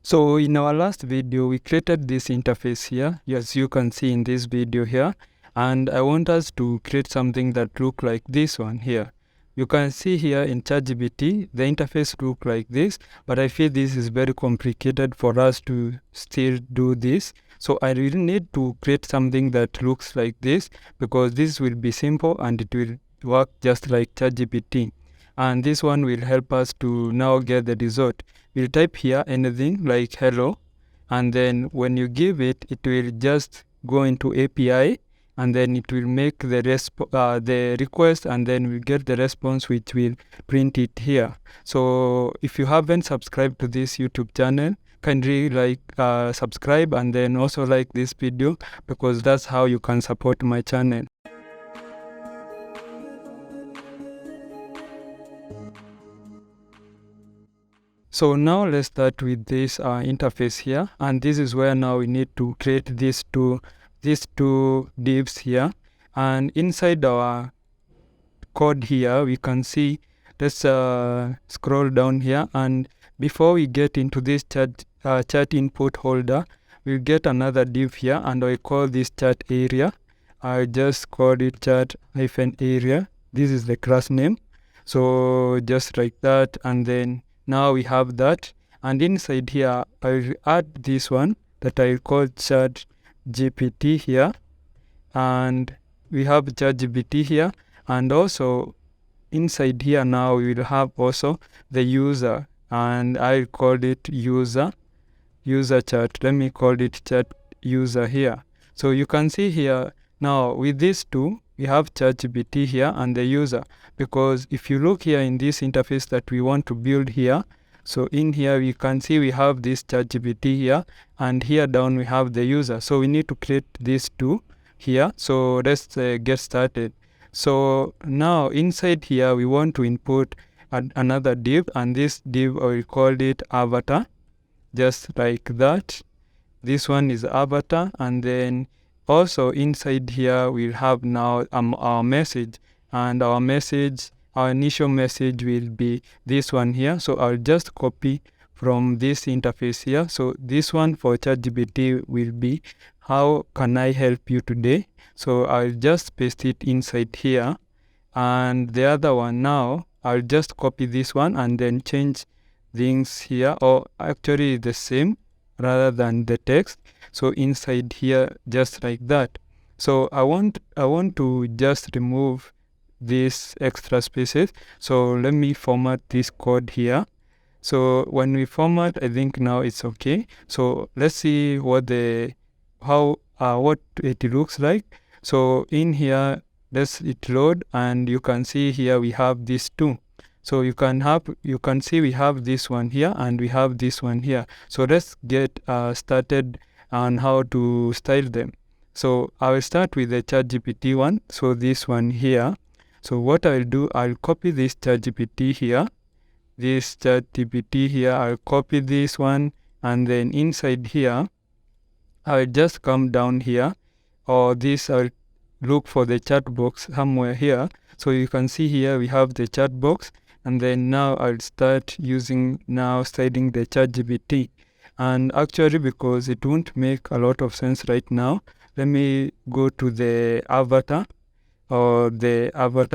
So in our last video, we created this interface here, as you can see in this video here, and I want us to create something that look like this one here. You can see here in ChatGPT, the interface look like this, but I feel this is very complicated for us to still do this. So I really need to create something that looks like this, because this will be simple and it will work just like ChatGPT. And this one will help us to now get the result. We'll type here anything like hello, and then when you give it, it will just go into API, and then it will make the request, and then we'll get the response, which will print it here. So if you haven't subscribed to this YouTube channel, kindly subscribe, and then also like this video, because that's how you can support my channel. So now let's start with this interface here, and this is where now we need to create these two divs here. And inside our code here, we can see, let's scroll down here, and before we get into this chat input holder, we'll get another div here, and I call this chat area. I just called it chat-area. This is the class name. So just like that, and then now we have that, and inside here I'll add this one that I'll call ChatGPT here, and we have ChatGPT here, and also inside here now we will have also the user, and I'll call it user chat. Let me call it chat user here. So you can see here now with these two, we have ChatGPT here and the user, because if you look here in this interface that we want to build here, so in here we can see we have this ChatGPT here, and here down we have the user. So we need to create these two here. So let's get started. So now inside here we want to input another div, and this div I will call it avatar, just like that. This one is avatar, and then also inside here we'll have now our message, and our initial message will be this one here. So I'll just copy from this interface here. So this one for ChatGPT will be, how can I help you today? So I'll just paste it inside here, and the other one now I'll just copy this one and then change things here, or actually the same rather than the text. So inside here, just like that. So I want to just remove these extra spaces. So let me format this code here. So when we format, I think now it's okay. So let's see what it looks like. So in here, let's it load, and you can see here we have these two. So you can see we have this one here and we have this one here. So let's get started on how to style them. So I will start with the ChatGPT one. So this one here. So what I'll do, I'll copy this ChatGPT here. I'll copy this one, and then inside here, I'll just come down here, or this I'll look for the chat box somewhere here. So you can see here we have the chat box. And then now I'll start styling the ChatGPT. And actually, because it won't make a lot of sense right now, let me go to the avatar,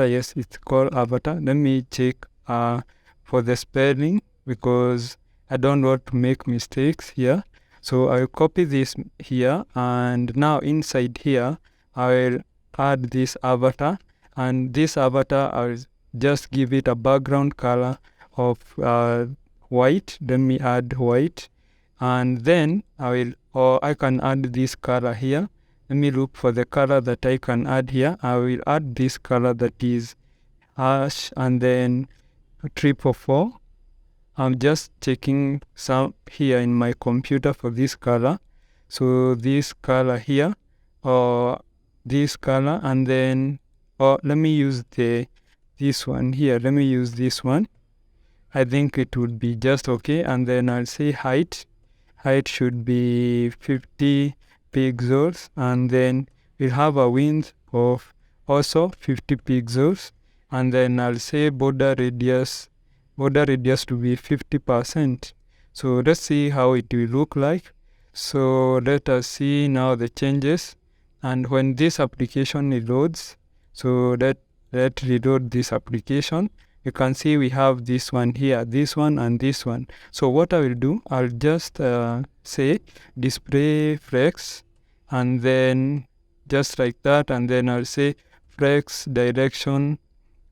yes, it's called avatar. Let me check for the spelling, because I don't want to make mistakes here. So I'll copy this here, and now inside here, I'll add this avatar, and this avatar I'll just give it a background color of white. Let me add white, and then I can add this color here. Let me look for the color that I can add here. I will add this color that is hash and then 444. I'm just checking some here in my computer for this color. So this color here, or this color, and then let me use this one here. Let me use this one. I think it would be just okay. And then I'll say height. Height should be 50 pixels. And then we'll have a width of also 50 pixels. And then I'll say border radius to be 50%. So let's see how it will look like. So let us see now the changes. And when this application reloads, so let's reload this application. You can see we have this one here, this one and this one. So what I will do, I'll just say display flex, and then just like that, and then I'll say flex direction,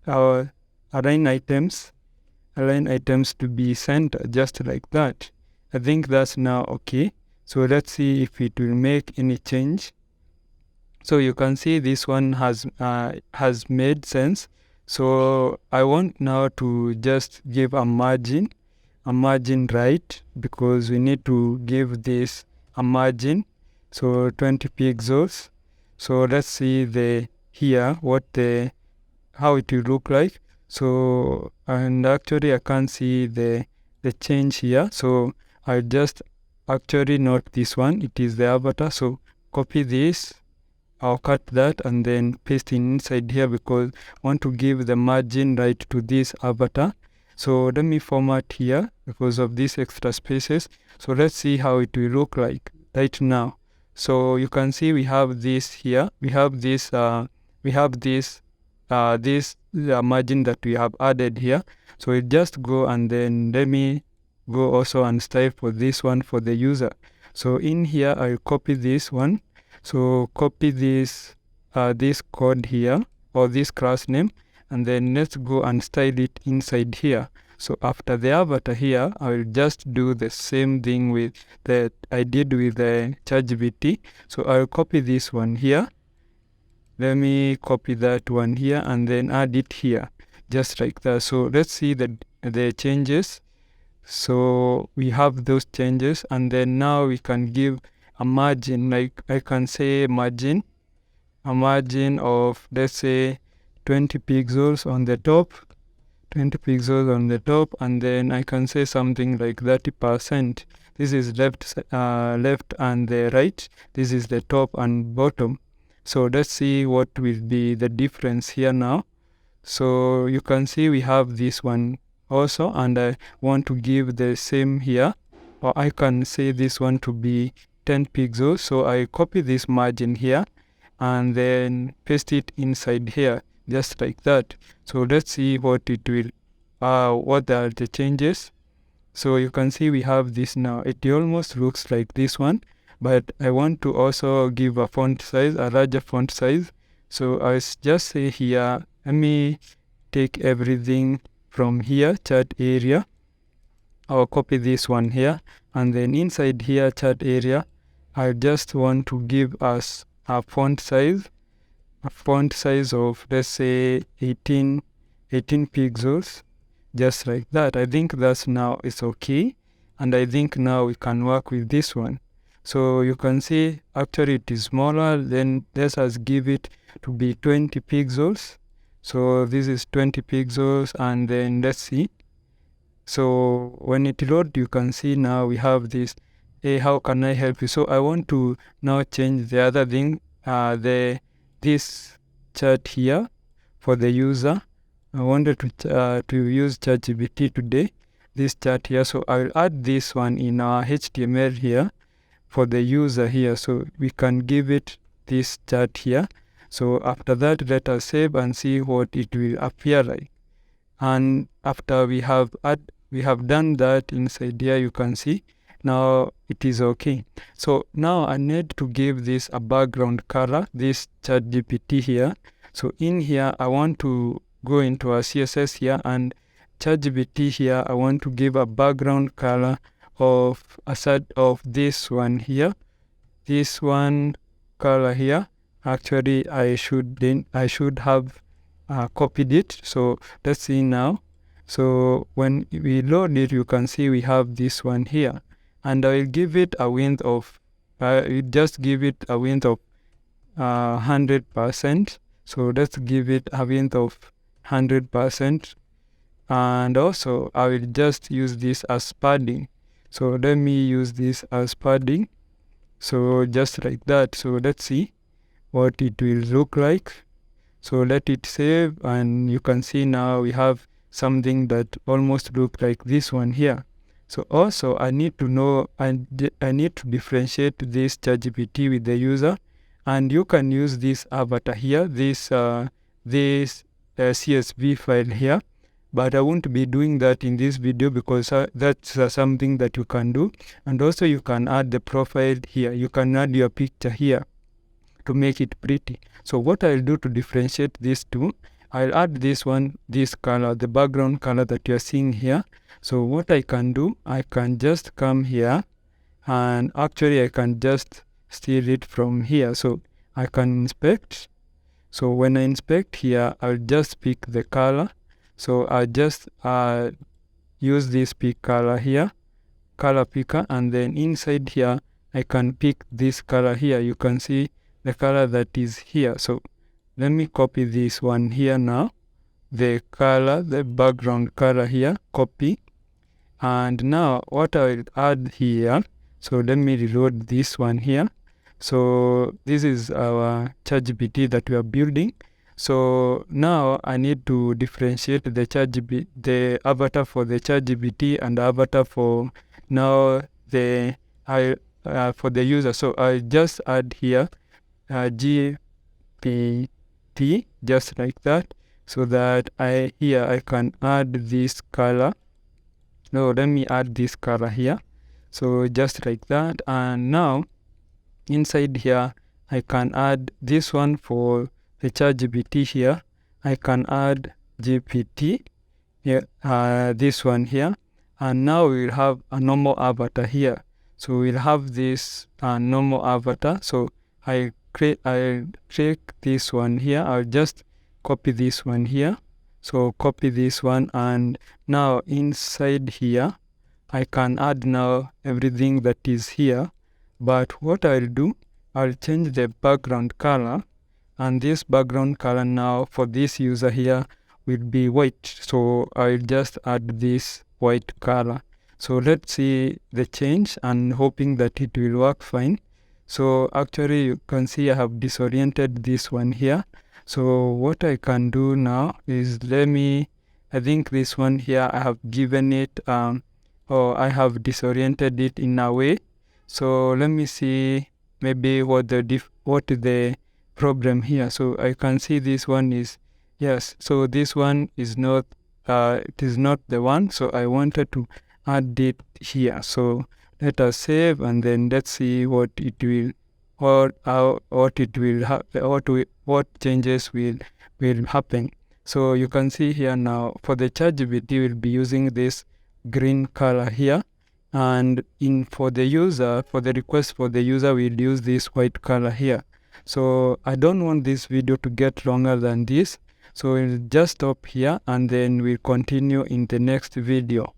our align items to be centered, just like that. I think that's now okay. So let's see if it will make any change. So you can see this one has made sense. So I want now to just give a margin right, because we need to give this a margin, so 20 pixels. So let's see how it will look like. So, and actually I can't see the change here, so I'll just actually note this one, it is the avatar. So copy this, I'll cut that and then paste inside here, because I want to give the margin right to this avatar. So let me format here because of these extra spaces. So let's see how it will look like right now. So you can see we have this here, we have this margin that we have added here. So we just go, and then let me go also and style for this one for the user. So in here I'll copy this one. So copy this code here, or this class name, and then let's go and style it inside here. So after the avatar here, I will just do the same thing with that I did with the ChatGPT. So I'll copy this one here. Let me copy that one here and then add it here, just like that. So let's see the changes. So we have those changes, and then now we can give a margin, like I can say a margin of, let's say, 20 pixels on the top, and then I can say something like 30%. This is left and the right. This is the top and bottom. So let's see what will be the difference here now. So you can see we have this one also, and I want to give the same here, or I can say this one to be 10 pixels. So I copy this margin here and then paste it inside here, just like that. So let's see what it will, what are the changes. So you can see we have this now. It almost looks like this one, but I want to also give a font size, a larger font size. So I just say here, let me take everything from here, chat area. I'll copy this one here, and then inside here, chat area, I just want to give us a font size of, let's say, 18 pixels, just like that. I think that's now is okay, and I think now we can work with this one. So you can see actually it is smaller. Then let us give it to be 20 pixels. So this is 20 pixels, and then let's see. So when it loads, you can see now we have this, hey, how can I help you? So I want to now change the other thing, this chat here for the user. I wanted to use ChatGPT today, this chat here. So I'll add this one in our HTML here for the user here. So we can give it this chat here. So after that, let us save and see what it will appear like. And after we have done that inside here, you can see now it is okay. So now I need to give this a background color, this ChatGPT here. So in here, I want to go into our CSS here, and ChatGPT here, I want to give a background color of a set of this one here, this one color here. Actually, I should have copied it. So let's see now. So when we load it, you can see we have this one here, and I will give it a width of, just give it a width of 100%. So let's give it a width of 100%, and also I will just use this as padding. So let me use this as padding. So just like that. So let's see what it will look like. So let it save, and you can see now we have something that almost looks like this one here. So also I need to know, I need to differentiate this ChatGPT with the user, and you can use this avatar here, this CSV file here, but I won't be doing that in this video because that's something that you can do. And also you can add the profile here, you can add your picture here to make it pretty. So what I'll do to differentiate these two, I'll add this one, this color, the background color that you're seeing here. So what I can do, I can just come here, and actually I can just steal it from here. So I can inspect. So when I inspect here, I'll just pick the color. So I just use this pick color here, color picker, and then inside here I can pick this color here. You can see the color that is here. So let me copy this one here now, the color, the background color here, copy. And now what I'll add here, so let me reload this one here. So this is our ChatGPT that we are building. So now I need to differentiate the ChatGPT, the avatar for the ChatGPT and the avatar for now the for the user. So I just add here GPT just like that, so that I can add this color. No, let me add this color here. So just like that, and now inside here I can add this one for the ChatGPT here. I can add GPT here, this one here, and now we'll have a normal avatar here. So we'll have this normal avatar. So I'll take this one here. I'll just copy this one here. So copy this one, and now inside here I can add now everything that is here. But what I'll do, I'll change the background color, and this background color now for this user here will be white. So I'll just add this white color. So let's see the change, and hoping that it will work fine. So actually you can see I have disoriented this one here. So what I can do now is I think this one here I have given it or I have disoriented it in a way. So let me see maybe what is the problem here. So I can see this one is, yes, so this one is not it is not the one. So I wanted to add it here. So let us save, and then let's see what it will, what changes will happen. So you can see here now for the ChatGPT we'll be using this green color here, and for the user, for the request for the user, we'll use this white color here. So I don't want this video to get longer than this, so we'll just stop here, and then we'll continue in the next video.